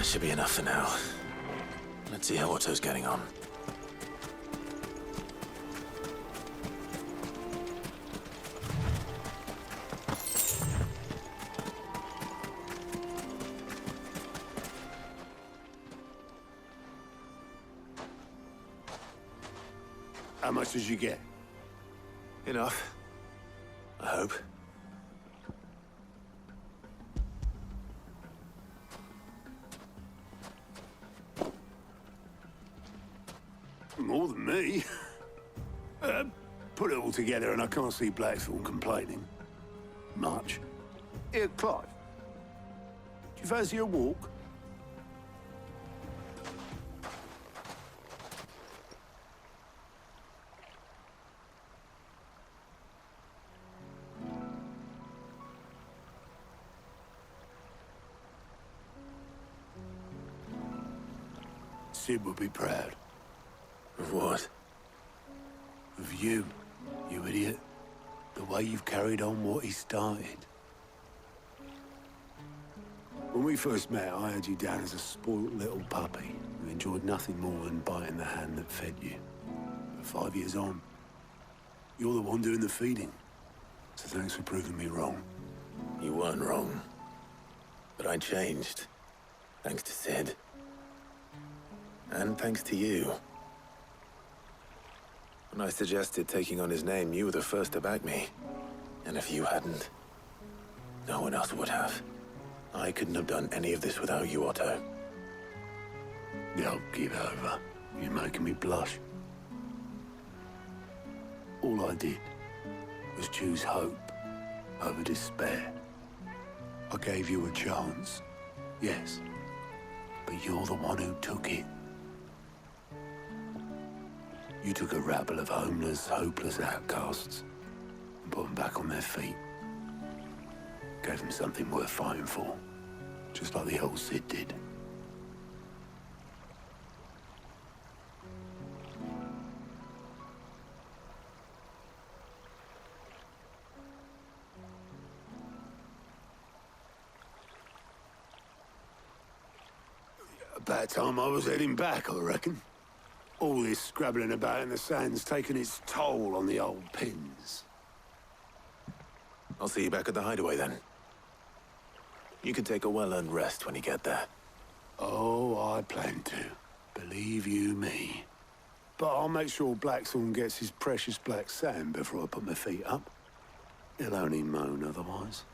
should be enough for now. Let's see how Otto's getting on. How much did you get? Enough. I hope. More than me. Put it all together and I can't see Blackthorn complaining. Much. Here, Clive. Do you fancy a walk? Sid would be proud. Of what? Of you, you idiot. The way you've carried on what he started. When we first met, I had you down as a spoilt little puppy who enjoyed nothing more than biting the hand that fed you. But 5 years on, you're the one doing the feeding. So thanks for proving me wrong. You weren't wrong. But I changed. Thanks to Sid. And thanks to you. When I suggested taking on his name, you were the first to back me. And if you hadn't, no one else would have. I couldn't have done any of this without you, Otto. Don't give over. You're making me blush. All I did was choose hope over despair. I gave you a chance, yes, but you're the one who took it. You took a rabble of homeless, hopeless outcasts and put them back on their feet. Gave them something worth fighting for, just like the old Sid did. About time I was heading back, I reckon. All this scrabbling about in the sand's taken its toll on the old pins. I'll see you back at the hideaway then. You can take a well-earned rest when you get there. Oh, I plan to. Believe you me. But I'll make sure Blackthorn gets his precious black sand before I put my feet up. He'll only moan otherwise.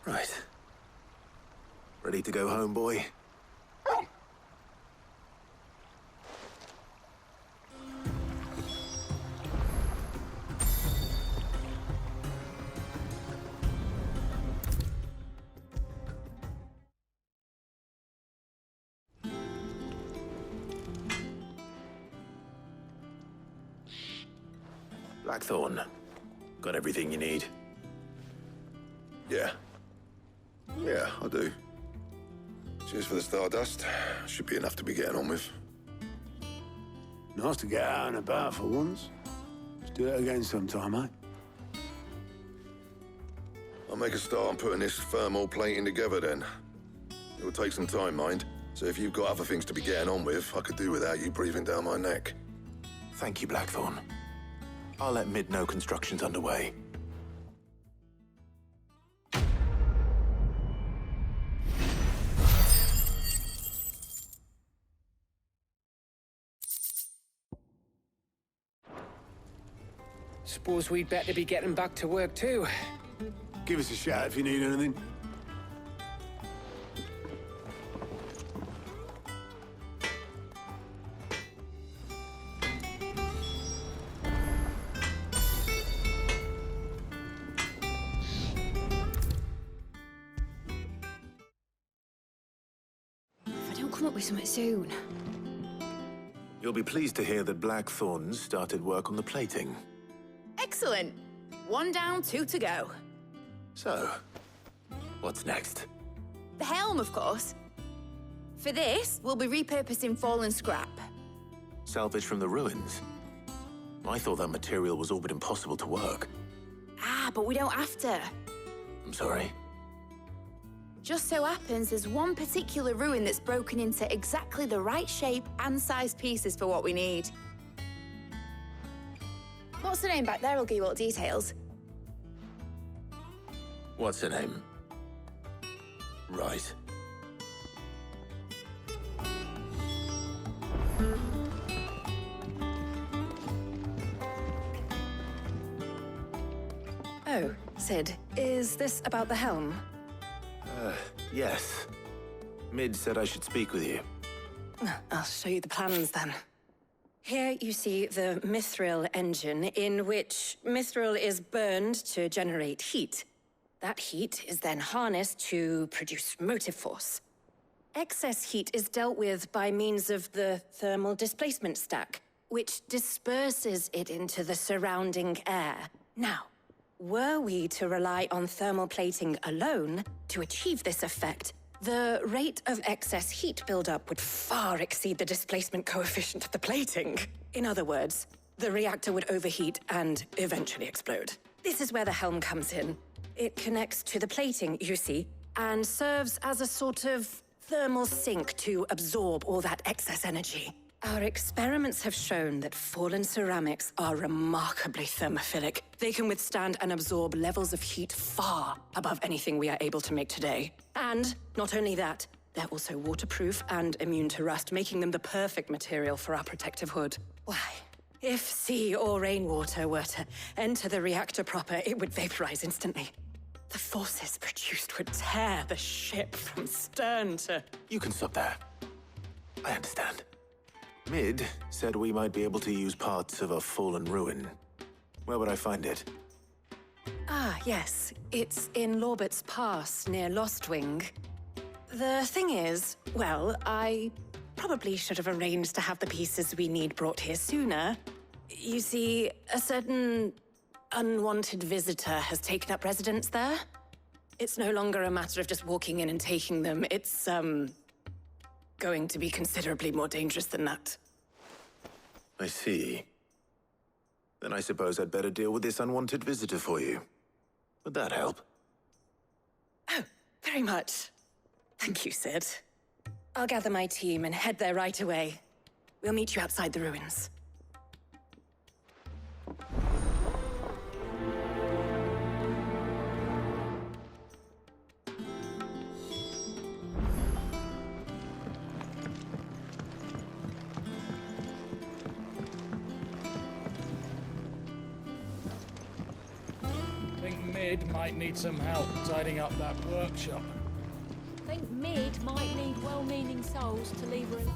Right. Ready to go home, boy? Blackthorn, got everything you need? Yeah. Yeah, I do. Cheers for the stardust. Should be enough to be getting on with. Nice to get out and about for once. Let's do it again sometime, eh? I'll make a start on putting this thermal plating together then. It will take some time, mind. So if you've got other things to be getting on with, I could do without you breathing down my neck. Thank you, Blackthorn. I'll let Mid know construction's underway. Suppose we'd better be getting back to work too. Give us a shout if you need anything. If I don't come up with something soon. You'll be pleased to hear that Blackthorn started work on the plating. Excellent. 1 down, 2 to go. So, what's next? The helm, of course. For this, we'll be repurposing fallen scrap. Salvage from the ruins? I thought that material was all but impossible to work. Ah, but we don't have to. I'm sorry. Just so happens there's one particular ruin that's broken into exactly the right shape and size pieces for what we need. What's the name back there? I'll give you all the details. What's her name? Right. Oh, Sid, is this about the helm? Yes. Mid said I should speak with you. I'll show you the plans then. Here you see the mithril engine, in which mithril is burned to generate heat. That heat is then harnessed to produce motive force. Excess heat is dealt with by means of the thermal displacement stack, which disperses it into the surrounding air. Now, were we to rely on thermal plating alone to achieve this effect, the rate of excess heat buildup would far exceed the displacement coefficient of the plating. In other words, the reactor would overheat and eventually explode. This is where the helm comes in. It connects to the plating, you see, and serves as a sort of thermal sink to absorb all that excess energy. Our experiments have shown that fallen ceramics are remarkably thermophilic. They can withstand and absorb levels of heat far above anything we are able to make today. And not only that, they're also waterproof and immune to rust, making them the perfect material for our protective hood. Why, if sea or rainwater were to enter the reactor proper, it would vaporize instantly. The forces produced would tear the ship from stern to... You can stop there. I understand. Mid said we might be able to use parts of a fallen ruin. Where would I find it? Ah, yes. It's in Lorbert's Pass, near Lostwing. The thing is, well, I probably should have arranged to have the pieces we need brought here sooner. You see, a certain unwanted visitor has taken up residence there. It's no longer a matter of just walking in and taking them. It's, going to be considerably more dangerous than that. I see. Then I suppose I'd better deal with this unwanted visitor for you. Would that help? Oh, very much. Thank you, Sid. I'll gather my team and head there right away. We'll meet you outside the ruins. Mid might need some help tidying up that workshop. Think Mid might need well-meaning souls to leave her alone.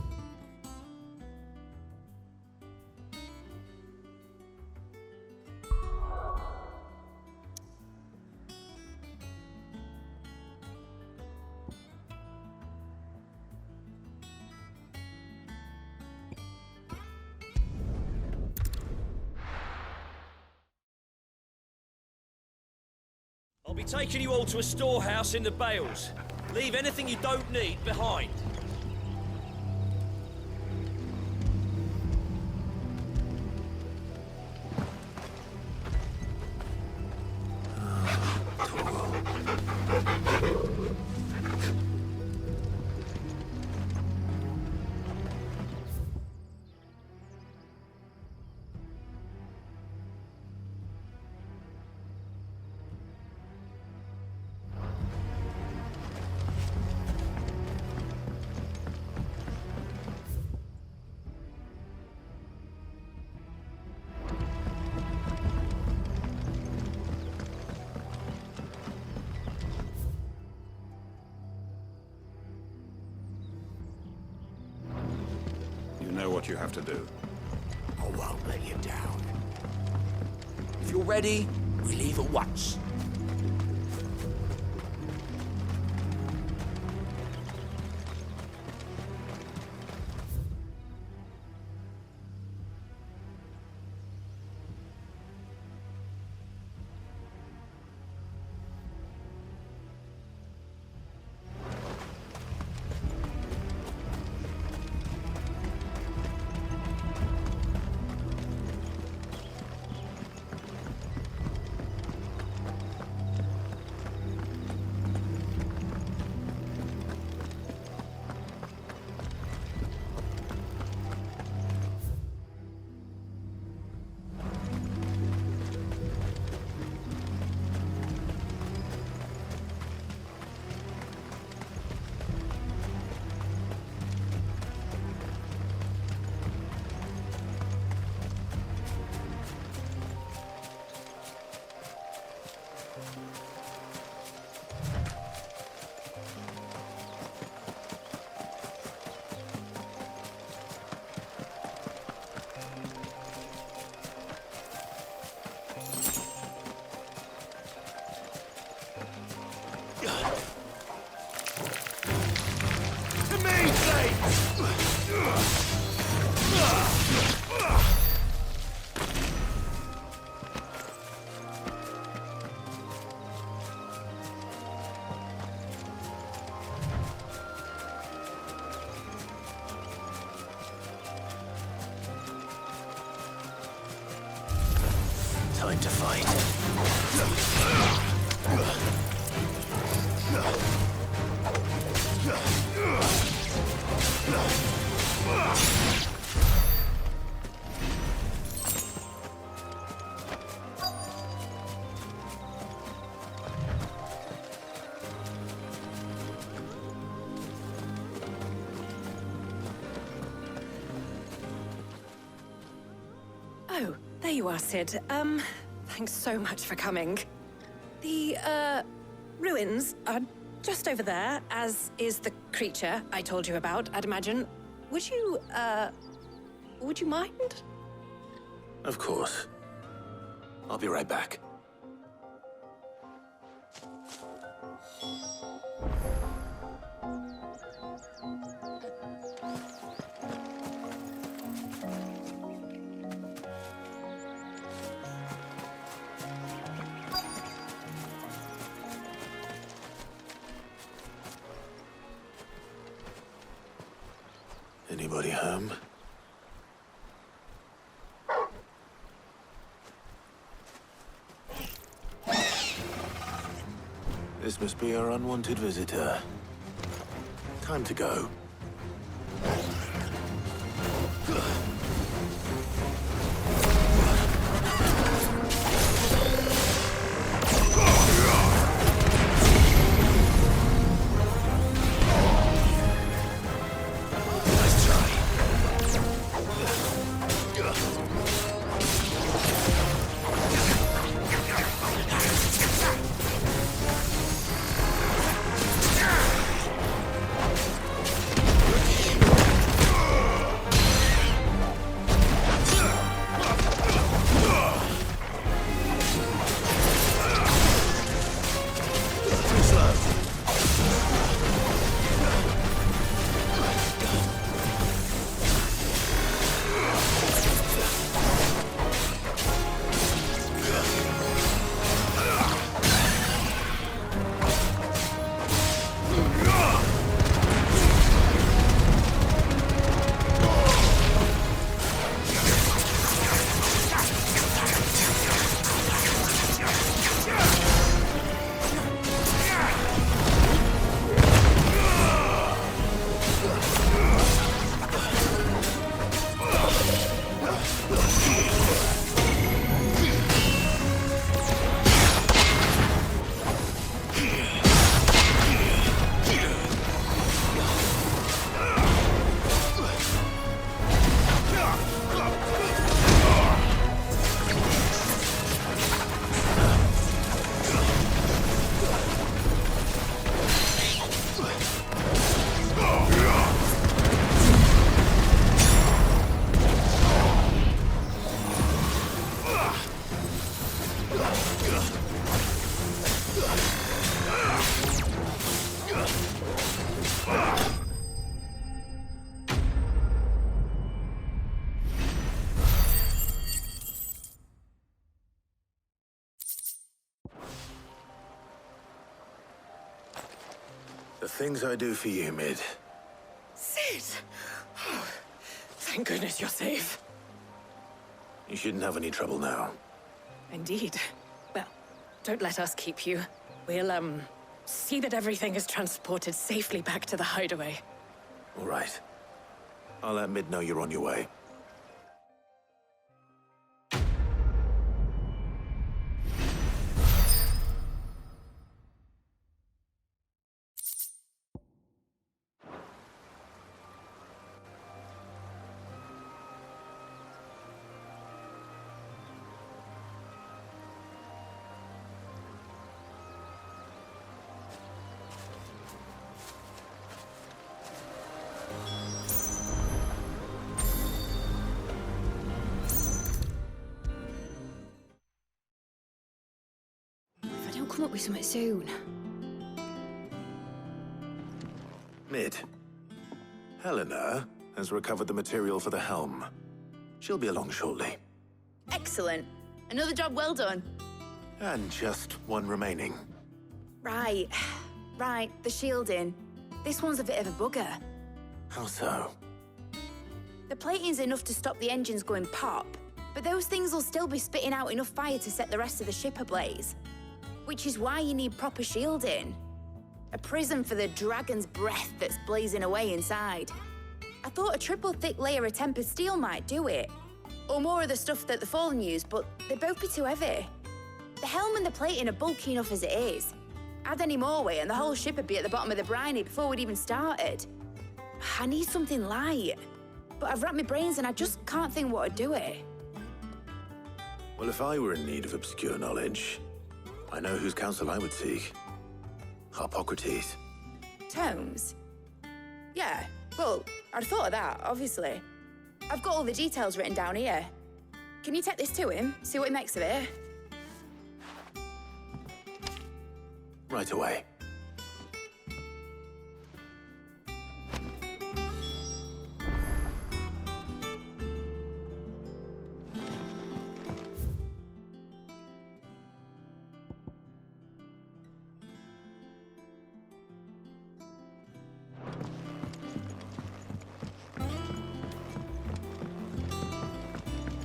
I'll be taking you all to a storehouse in the Bales. Leave anything you don't need behind. Know what you have to do. I won't let you down. If you're ready, we leave at once. time to fight. Oh, there you are, Sid. Thanks so much for coming. The, ruins are just over there, as is the creature I told you about, I'd imagine. Would you mind? Of course. I'll be right back. Anybody home? This must be our unwanted visitor. Time to go. The things I do for you, Mid. Sid! Oh, thank goodness you're safe. You shouldn't have any trouble now. Indeed. Well, don't let us keep you. We'll, see that everything is transported safely back to the hideaway. All right. I'll let Mid know you're on your way. Come up with something soon. Mid. Helena has recovered the material for the helm. She'll be along shortly. Excellent. Another job well done. And just one remaining. Right. Right, the shielding. This one's a bit of a bugger. How so? The plating's enough to stop the engines going pop, But those things will still be spitting out enough fire to set the rest of the ship ablaze. Which is why you need proper shielding. A prison for the dragon's breath that's blazing away inside. I thought a triple thick layer of tempered steel might do it. Or more of the stuff that the Fallen use, but they'd both be too heavy. The helm and the plating are bulky enough as it is. Add any more weight and the whole ship would be at the bottom of the briny before we'd even started. I need something light. But I've racked my brains and I just can't think what would do it. Well, if I were in need of obscure knowledge, I know whose counsel I would seek. Harpocrates. Tomes? Yeah, well, I'd thought of that, obviously. I've got all the details written down here. Can you take this to him, see what he makes of it? Right away.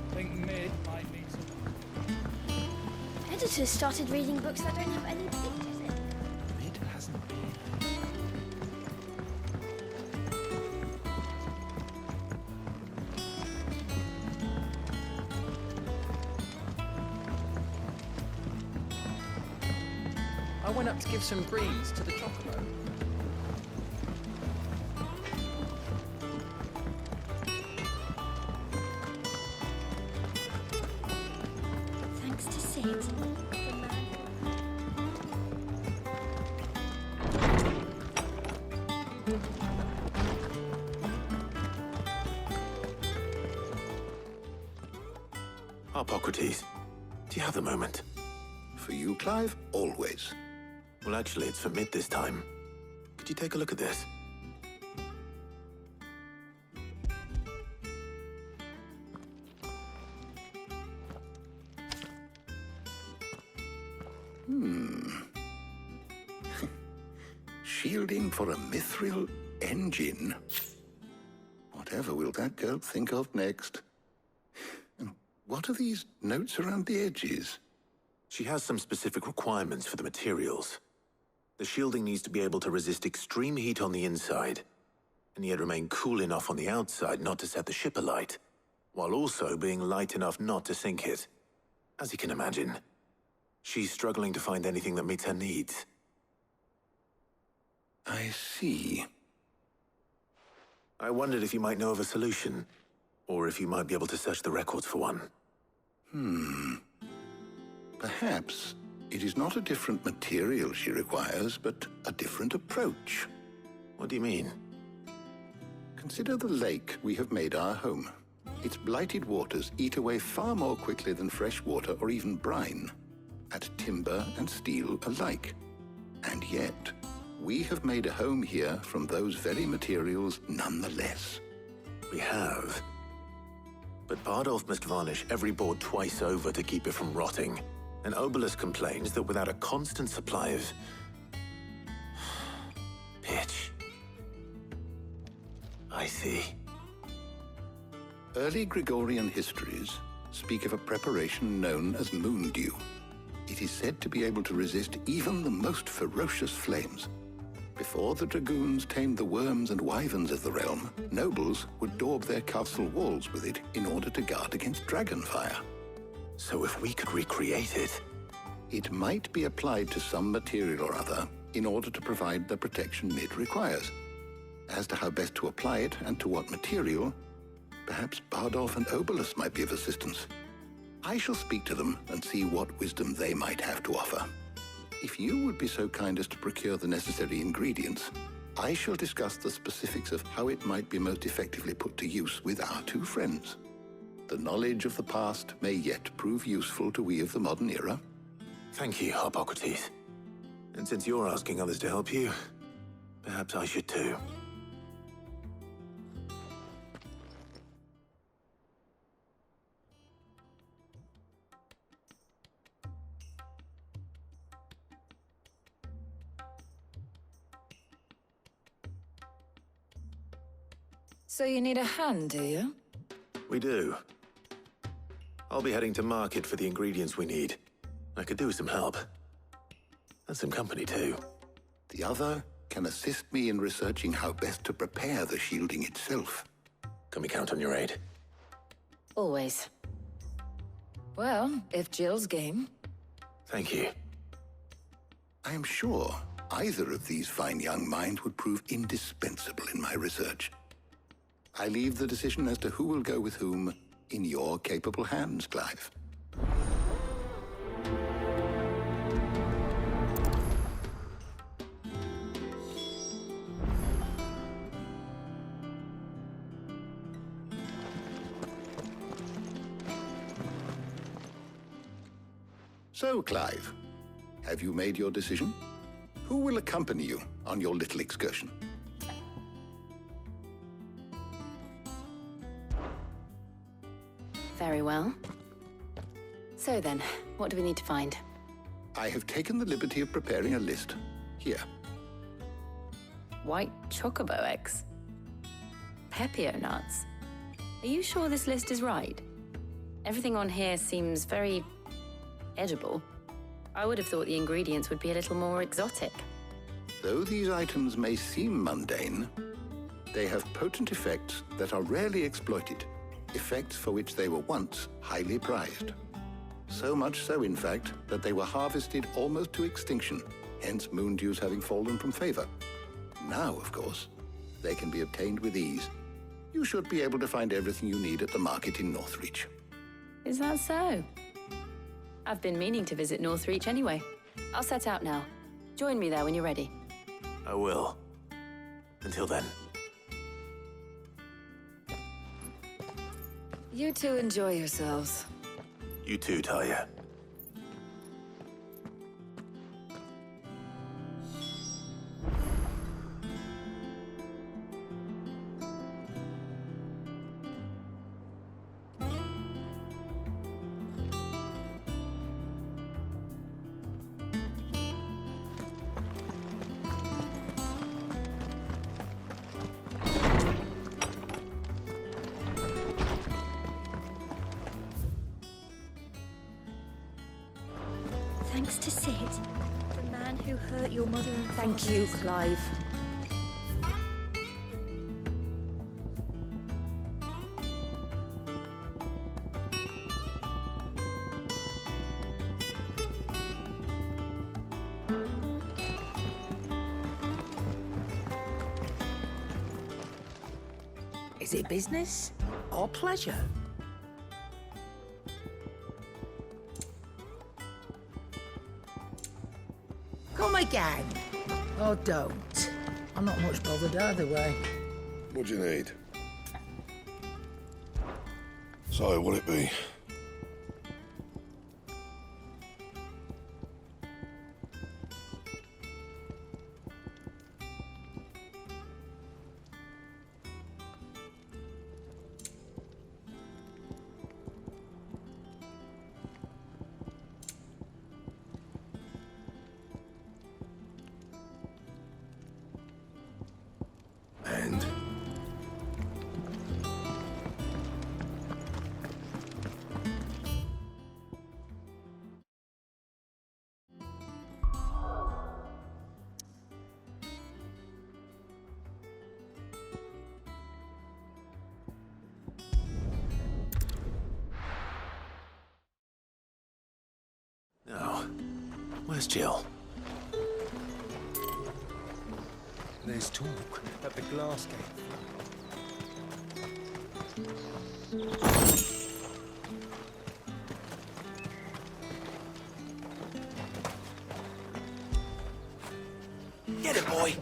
I think Mid might need some. Editors started reading books that don't have any pictures in. Mid hasn't been. I went up to give some greens to the chocobo. Thanks to Sid, the man. Harpocrates, do you have the moment? For you, Clive, always. Well, actually, it's for Mid this time. Could you take a look at this? Shielding for a mithril engine. Whatever will that girl think of next? And what are these notes around the edges? She has some specific requirements for the materials. The shielding needs to be able to resist extreme heat on the inside, and yet remain cool enough on the outside not to set the ship alight, while also being light enough not to sink it. As you can imagine, she's struggling to find anything that meets her needs. I see. I wondered if you might know of a solution, or if you might be able to search the records for one. Perhaps it is not a different material she requires, but a different approach. What do you mean? Consider the lake we have made our home. Its blighted waters eat away far more quickly than fresh water or even brine, at timber and steel alike. And yet, we have made a home here from those very materials nonetheless. We have. But Bardolph must varnish every board twice over to keep it from rotting. And Obelus complains that without a constant supply of pitch. I see. Early Gregorian histories speak of a preparation known as moon dew. It is said to be able to resist even the most ferocious flames. Before the dragoons tamed the worms and wyverns of the realm, nobles would daub their castle walls with it in order to guard against dragonfire. So if we could recreate it... It might be applied to some material or other in order to provide the protection Mid requires. As to how best to apply it and to what material, perhaps Bardolph and Obelus might be of assistance. I shall speak to them and see what wisdom they might have to offer. If you would be so kind as to procure the necessary ingredients, I shall discuss the specifics of how it might be most effectively put to use with our two friends. The knowledge of the past may yet prove useful to we of the modern era. Thank you, Harpocrates. And since you're asking others to help you, perhaps I should too. So you need a hand, do you? We do. I'll be heading to market for the ingredients we need. I could do with some help. And some company, too. The other can assist me in researching how best to prepare the shielding itself. Can we count on your aid? Always. Well, if Jill's game. Thank you. I am sure either of these fine young minds would prove indispensable in my research. I leave the decision as to who will go with whom in your capable hands, Clive. So, Clive, have you made your decision? Who will accompany you on your little excursion? Very well. So then, what do we need to find? I have taken the liberty of preparing a list. Here. White chocobo eggs. Pepio nuts. Are you sure this list is right? Everything on here seems very edible. I would have thought the ingredients would be a little more exotic. Though these items may seem mundane, they have potent effects that are rarely exploited, effects for which they were once highly prized. So much so, in fact, that they were harvested almost to extinction, hence moon dews having fallen from favor. Now, of course, they can be obtained with ease. You should be able to find everything you need at the market in Northreach. Is that so? I've been meaning to visit Northreach anyway. I'll set out now. Join me there when you're ready. I will. Until then. You two enjoy yourselves. You too, Talia. Thanks to Sid, the man who hurt your mother and father. Thank you, Clive. Is it business or pleasure? Come again. Or don't. I'm not much bothered either way. What do you need? So, what'll it be? And? Now, where's Jill? There's talk at the glass gate. Get it, boy!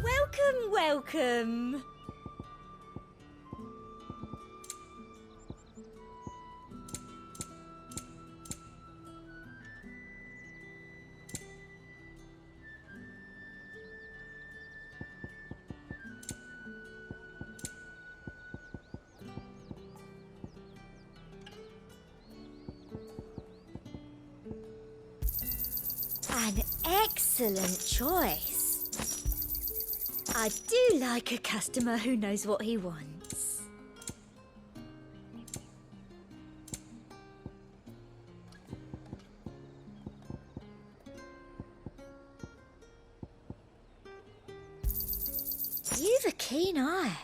Welcome, welcome. An Excellent choice. I do like a customer who knows what he wants. You've a keen eye.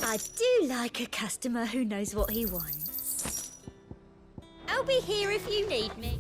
I do like a customer who knows what he wants. I'll be here if you need me.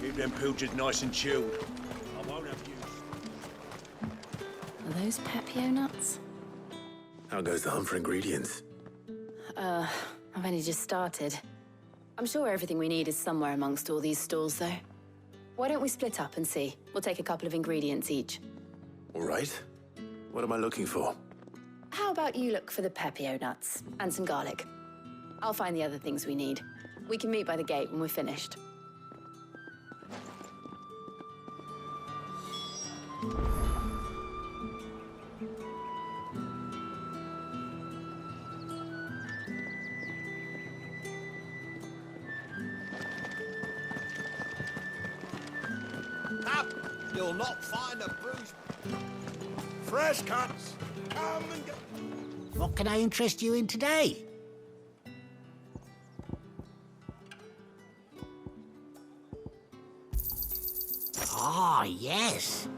Keep them pilchards nice and chilled. I won't have use. Are those Pepio nuts? How goes the hunt for ingredients? I've only just started. I'm sure everything we need is somewhere amongst all these stalls, though. Why don't we split up and see? We'll take a couple of ingredients each. All right. What am I looking for? How about you look for the Pepio nuts and some garlic? I'll find the other things we need. We can meet by the gate when we're finished. Up! You'll not find a bruise. Fresh cuts. Come and go. What can I interest you in today? Ah, yes.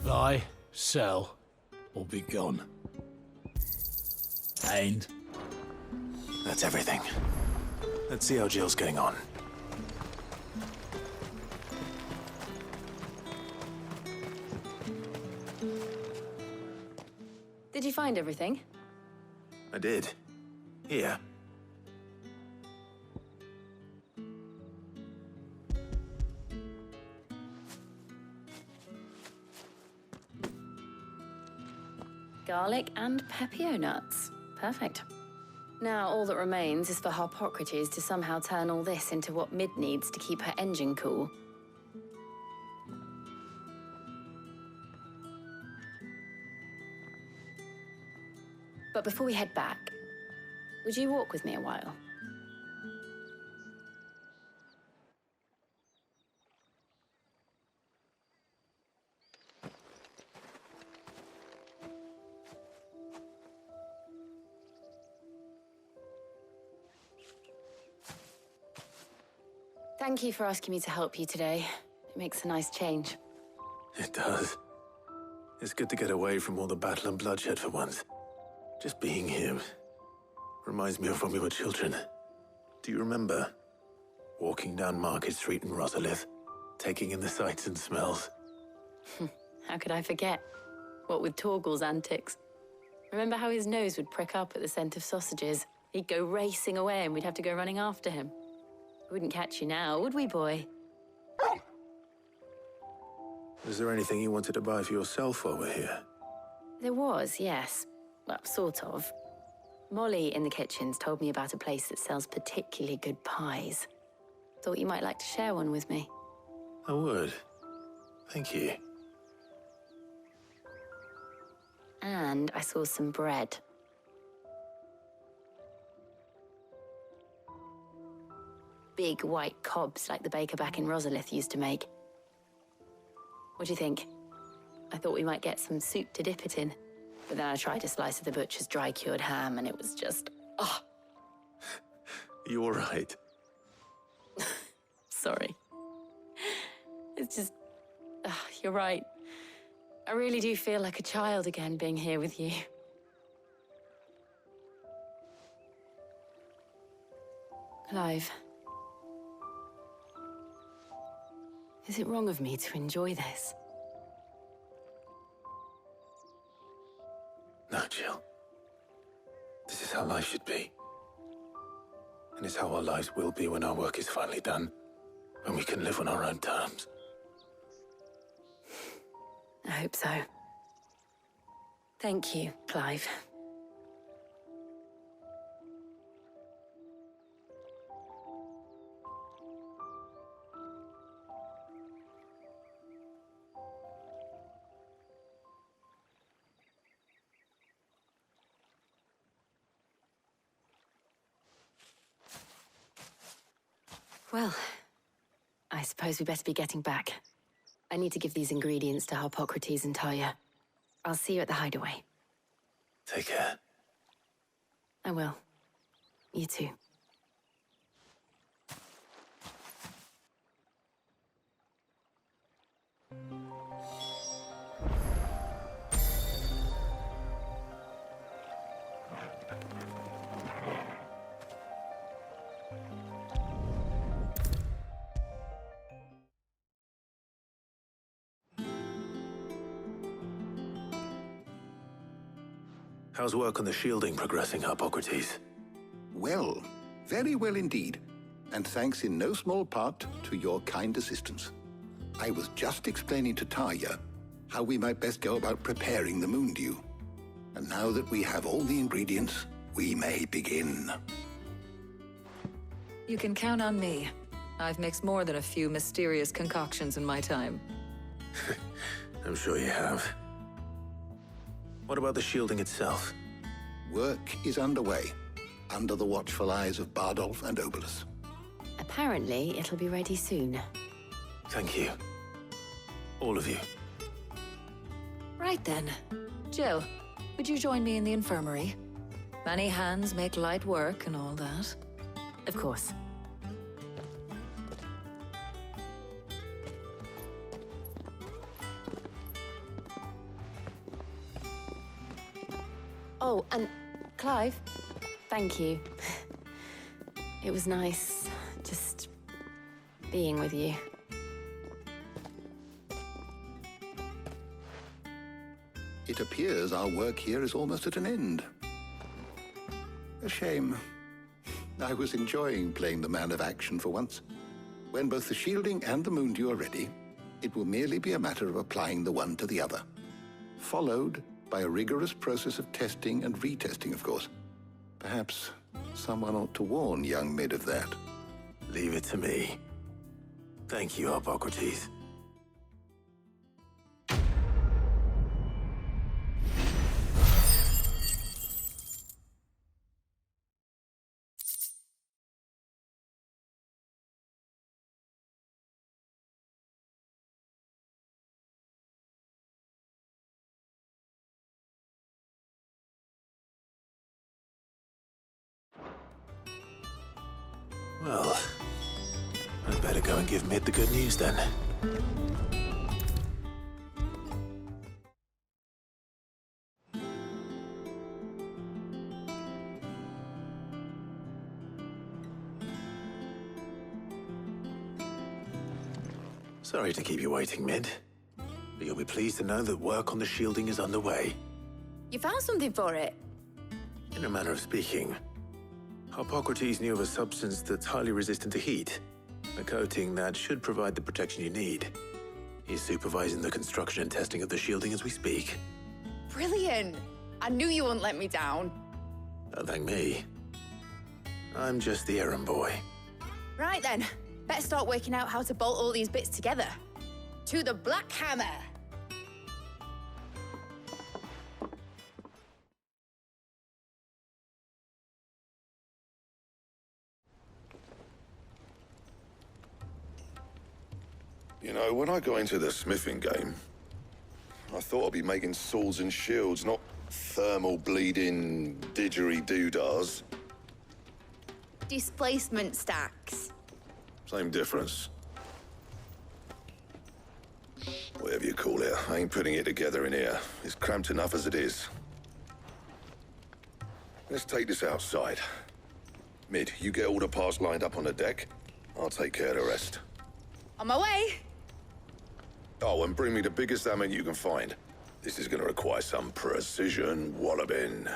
Buy, sell, or be gone. And? That's everything. Let's see how Jill's getting on. Did you find everything? I did. Here. Garlic and Pepio nuts. Perfect. Now all that remains is for Harpocrates to somehow turn all this into what Mid needs to keep her engine cool. But before we head back, would you walk with me a while? Thank you for asking me to help you today. It makes a nice change. It does. It's good to get away from all the battle and bloodshed for once. Just being here reminds me of when we were children. Do you remember? Walking down Market Street in Rosalith, taking in the sights and smells. How could I forget? What with Torgal's antics. Remember how his nose would prick up at the scent of sausages? He'd go racing away and we'd have to go running after him. We wouldn't catch you now, would we, boy? Is there anything you wanted to buy for yourself while we're here? There was, yes. Well, sort of. Molly in the kitchens told me about a place that sells particularly good pies. Thought you might like to share one with me. I would. Thank you. And I saw some bread. Big white cobs like the baker back in Rosalith used to make. What do you think? I thought we might get some soup to dip it in. But then I tried a slice of the butcher's dry-cured ham and it was just... oh! You all right? Sorry. It's just... you're right. I really do feel like a child again being here with you. Clive. Is it wrong of me to enjoy this? No, Jill. This is how life should be. And it's how our lives will be when our work is finally done. When we can live on our own terms. I hope so. Thank you, Clive. Well, I suppose we better be getting back. I need to give these ingredients to Harpocrates and Tarja. I'll see you at the hideaway. Take care. I will. You too. How's work on the shielding progressing, Harpocrates? Well, very well indeed. And thanks in no small part to your kind assistance. I was just explaining to Tarja how we might best go about preparing the moon dew. And now that we have all the ingredients, we may begin. You can count on me. I've mixed more than a few mysterious concoctions in my time. I'm sure you have. What about the shielding itself? Work is underway, under the watchful eyes of Bardolph and Obolus. Apparently, it'll be ready soon. Thank you. All of you. Right then. Jill, would you join me in the infirmary? Many hands make light work and all that. Of course. Oh, and Clive, thank you. It was nice just being with you. It appears our work here is almost at an end. A shame. I was enjoying playing the man of action for once. When both the shielding and the moon dew are ready, it will merely be a matter of applying the one to the other. Followed by a rigorous process of testing and retesting, of course. Perhaps someone ought to warn young Mid of that. Leave it to me. Thank you, Harpocrates. Well, I'd better go and give Mid the good news then. Sorry to keep you waiting, Mid. But you'll be pleased to know that work on the shielding is underway. You found something for it? In a manner of speaking, Hippocrates knew of a substance that's highly resistant to heat, a coating that should provide the protection you need. He's supervising the construction and testing of the shielding as we speak. Brilliant! I knew you wouldn't let me down. Don't thank me. I'm just the errand boy. Right then, better start working out how to bolt all these bits together. To the Black Hammer! You know, when I got into the smithing game, I thought I'd be making swords and shields, not thermal bleeding didgeridoo-dahs. Displacement stacks. Same difference. Whatever you call it, I ain't putting it together in here. It's cramped enough as it is. Let's take this outside. Mid, you get all the parts lined up on the deck. I'll take care of the rest. On my way! Oh, and bring me the biggest hammer you can find. This is gonna require some precision walloping.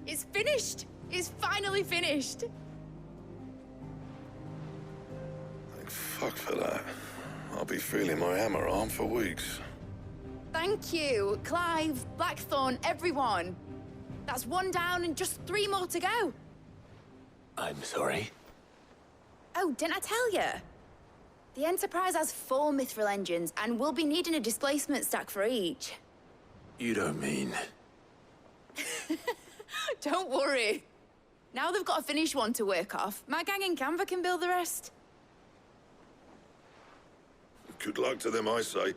It's finished! It's finally finished! Thank fuck for that. I'll be feeling my hammer arm for weeks. Thank you, Clive, Blackthorn, everyone. That's one down and just 3 more to go. I'm sorry. Oh, didn't I tell you? The Enterprise has 4 mithril engines, and we'll be needing a displacement stack for each. You don't mean... Don't worry. Now they've got a finished one to work off, my gang in Canva can build the rest. Good luck to them, I say.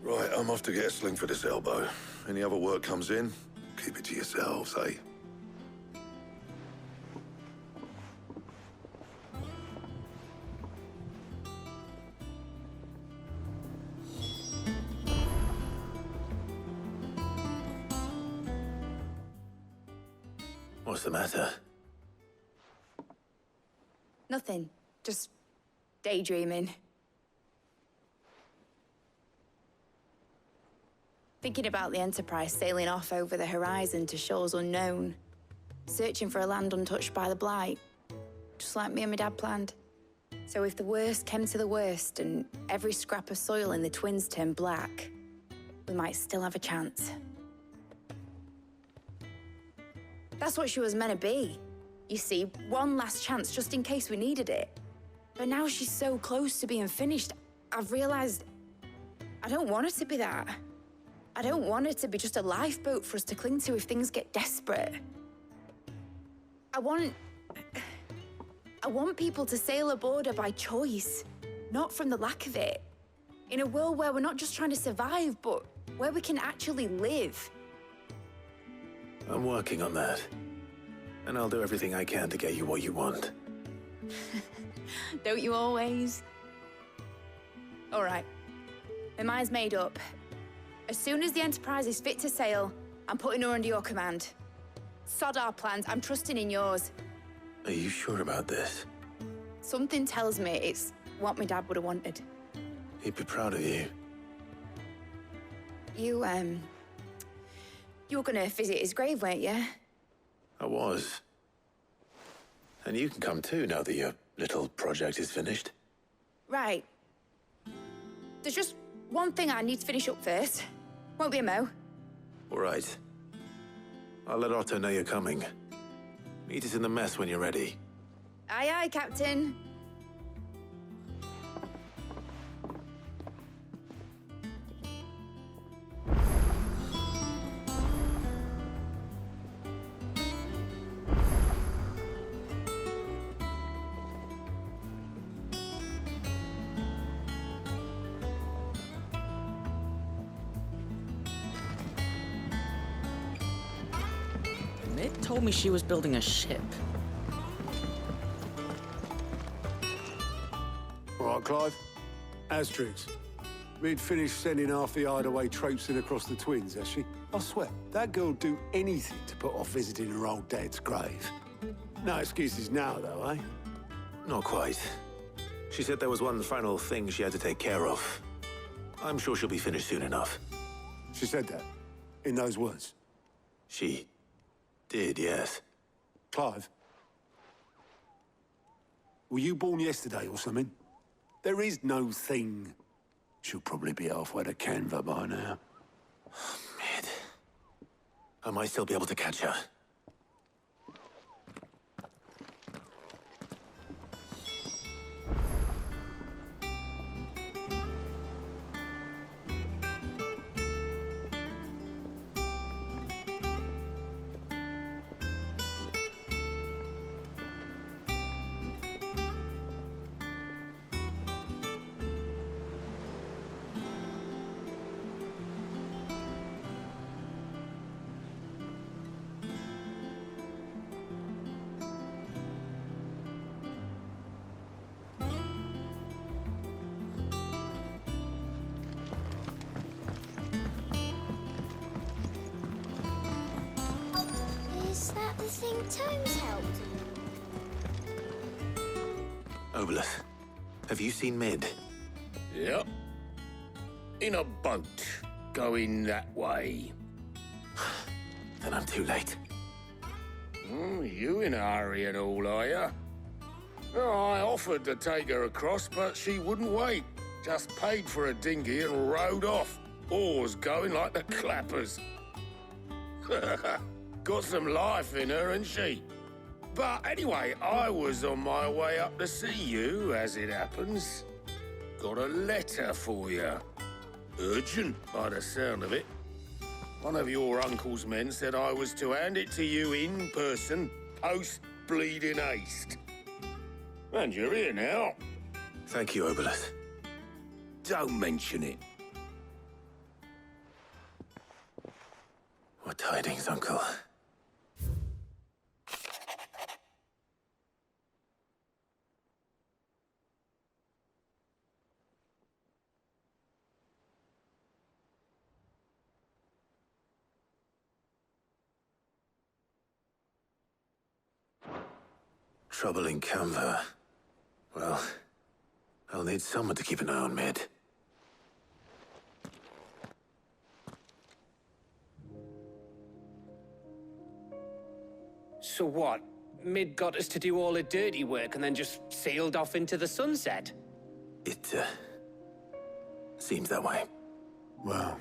Right, I'm off to get a sling for this elbow. Any other work comes in, keep it to yourselves, eh? What's the matter? Nothing. Just daydreaming. Thinking about the Enterprise sailing off over the horizon to shores unknown. Searching for a land untouched by the Blight. Just like me and my dad planned. So if the worst came to the worst and every scrap of soil in the Twins turned black, we might still have a chance. That's what she was meant to be. You see, one last chance just in case we needed it. But now she's so close to being finished, I've realized I don't want her to be that. I don't want her to be just a lifeboat for us to cling to if things get desperate. I want people to sail aboard her by choice, not from the lack of it. In a world where we're not just trying to survive, but where we can actually live. I'm working on that. And I'll do everything I can to get you what you want. Don't you always? All right. My mind's made up. As soon as the Enterprise is fit to sail, I'm putting her under your command. Sod our plans, I'm trusting in yours. Are you sure about this? Something tells me it's what my dad would have wanted. He'd be proud of you. You were gonna visit his grave, weren't you? I was. And you can come too now that your little project is finished. Right. There's just one thing I need to finish up first. Won't be a mo. All right. I'll let Otto know you're coming. Meet us in the mess when you're ready. Aye, aye, Captain. Mid told me she was building a ship. All right, Clive. Asterix. We'd finished sending half the hideaway traipsing across the twins, has she? I swear, that girl'd do anything to put off visiting her old dad's grave. No excuses now, though, eh? Not quite. She said there was one final thing she had to take care of. I'm sure she'll be finished soon enough. She said that? In those words? She did, yes. Clive? Were you born yesterday or something? There is no thing. She'll probably be halfway to Canva by now. Mid. I might still be able to catch her. Is that the thing Tomes helped? Obolus, have you seen Mid? Yep. In a boat, going that way. Then I'm too late. You in a hurry and all, are you? I offered to take her across, but she wouldn't wait. Just paid for a dinghy and rowed off. Oars going like the clappers. Got some life in her, ain't she? But anyway, I was on my way up to see you, as it happens. Got a letter for you. Urgent, by the sound of it. One of your uncle's men said I was to hand it to you in person, post-bleeding haste. And you're here now. Thank you, Obolus. Don't mention it. What tidings, Uncle? Trouble in Canva. Well, I'll need someone to keep an eye on Mid. So what? Mid got us to do all the dirty work and then just sailed off into the sunset? It, seems that way. Well,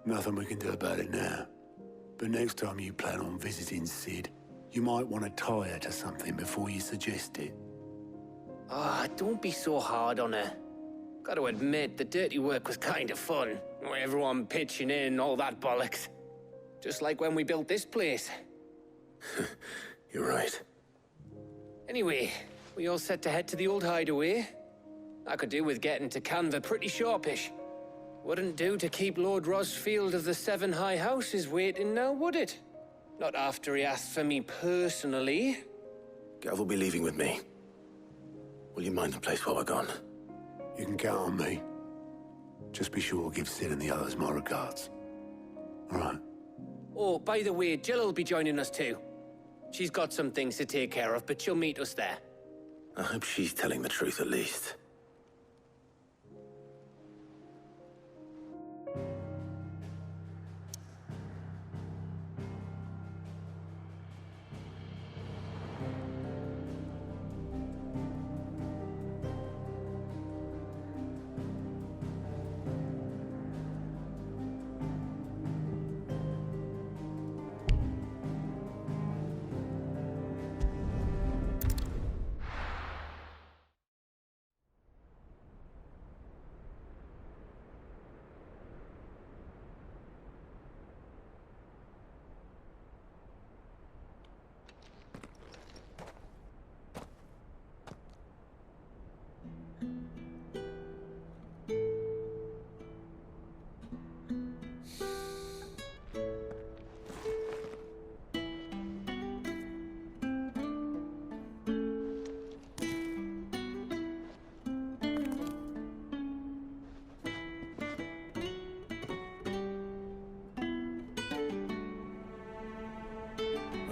nothing we can do about it now. But next time you plan on visiting Sid, you might want to tie her to something before you suggest it. Ah, don't be so hard on her. Gotta admit, the dirty work was kind of fun. Everyone pitching in, all that bollocks. Just like when we built this place. You're right. Anyway, we all set to head to the old hideaway. I could do with getting to Canva pretty sharpish. Wouldn't do to keep Lord Rosfield of the Seven High Houses waiting now, would it? Not after he asked for me personally. Gav will be leaving with me. Will you mind the place while we're gone? You can count on me. Just be sure to give Sid and the others my regards. All right. Oh, by the way, Jill will be joining us too. She's got some things to take care of, but she'll meet us there. I hope she's telling the truth at least.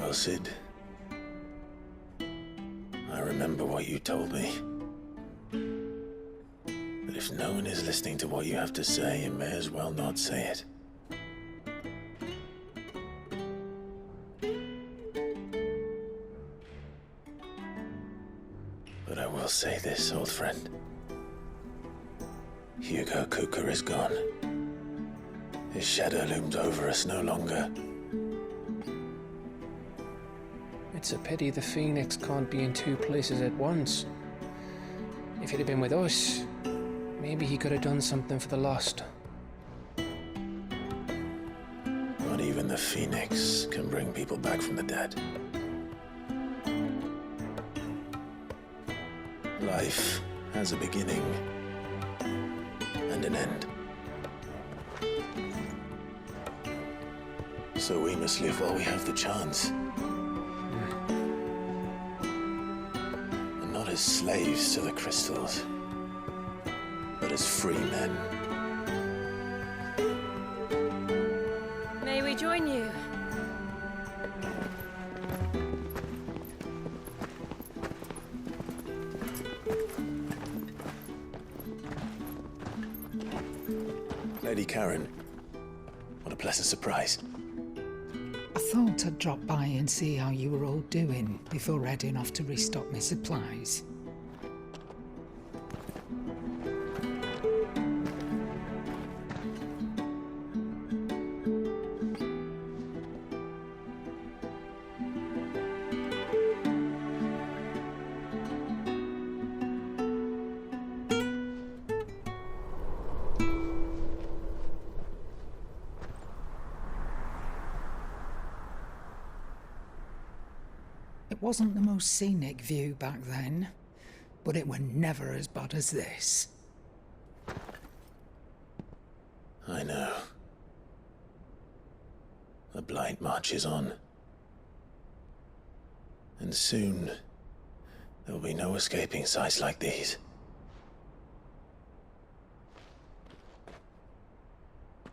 well, Sid. I remember what you told me. That if no one is listening to what you have to say, you may as well not say it. But I will say this, old friend. Hugo Cooker is gone. His shadow looms over us no longer. It's a pity the Phoenix can't be in two places at once. If he'd have been with us, maybe he could have done something for the Lost. Not even the Phoenix can bring people back from the dead. Life has a beginning and an end. So we must live while we have the chance. And not as slaves to the crystals, but as free men. May we join you? Lady Karen, what a pleasant surprise. I thought I'd drop by and see how you were all doing before heading off to restock my supplies. It wasn't the most scenic view back then, but it were never as bad as this. I know. The blight marches on. And soon, there'll be no escaping sights like these.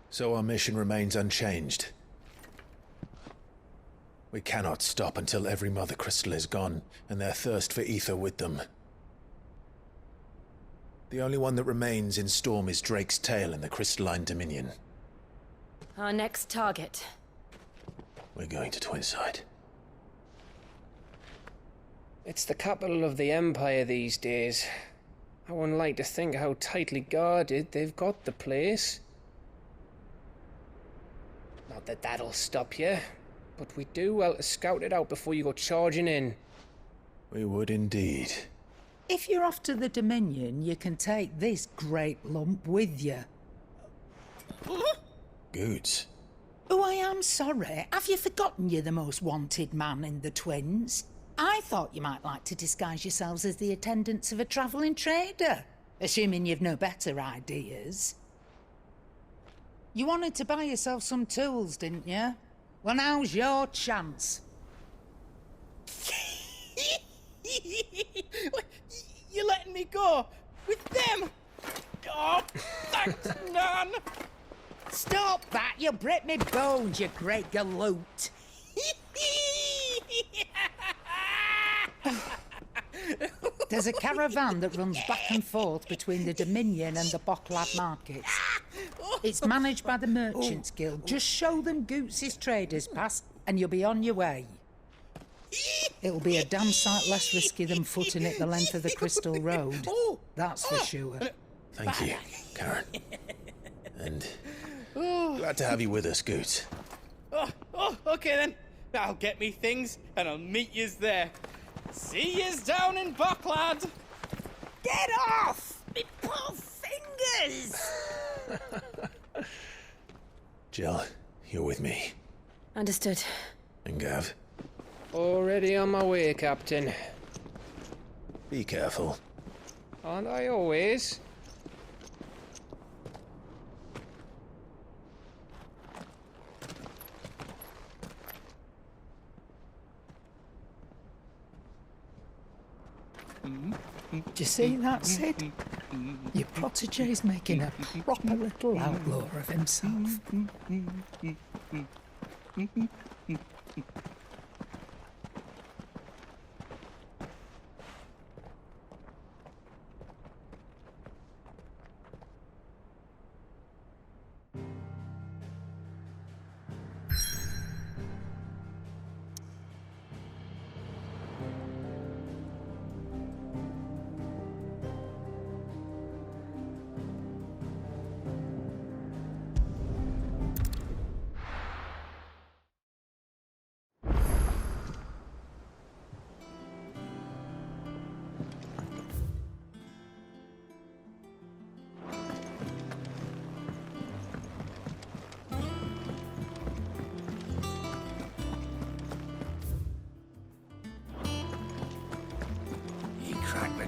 So our mission remains unchanged. We cannot stop until every Mother Crystal is gone, and their thirst for ether with them. The only one that remains in Storm is Drake's Tail in the Crystalline Dominion. Our next target. We're going to Twinside. It's the capital of the Empire these days. I wouldn't like to think how tightly guarded they've got the place. Not that that'll stop you, but we do well to scout it out before you go charging in. We would indeed. If you're off to the Dominion, you can take this great lump with you. Goods. Oh, I am sorry. Have you forgotten you're the most wanted man in the Twins? I thought you might like to disguise yourselves as the attendants of a travelling trader, assuming you've no better ideas. You wanted to buy yourself some tools, didn't you? Well, now's your chance. You're letting me go? With them? Oh, thanks, Nan! Stop that! You'll break me bones, you great galoot! There's a caravan that runs back and forth between the Dominion and the Bocklad markets. It's managed by the Merchants Guild. Just show them Goots' traders pass and you'll be on your way. It'll be a damn sight less risky than footing it the length of the Crystal Road. That's for sure. Thank you, Karen. And glad to have you with us, Goots. Okay then. I'll get me things and I'll meet yous there. See yous down in Bocklad. Get off! Me poor fingers! Jill, you're with me. Understood. And Gav? Already on my way, Captain. Be careful. Aren't I always? Do you see that, Sid? Your protege's making a proper little outlaw of himself.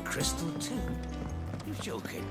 crystal too? You're joking.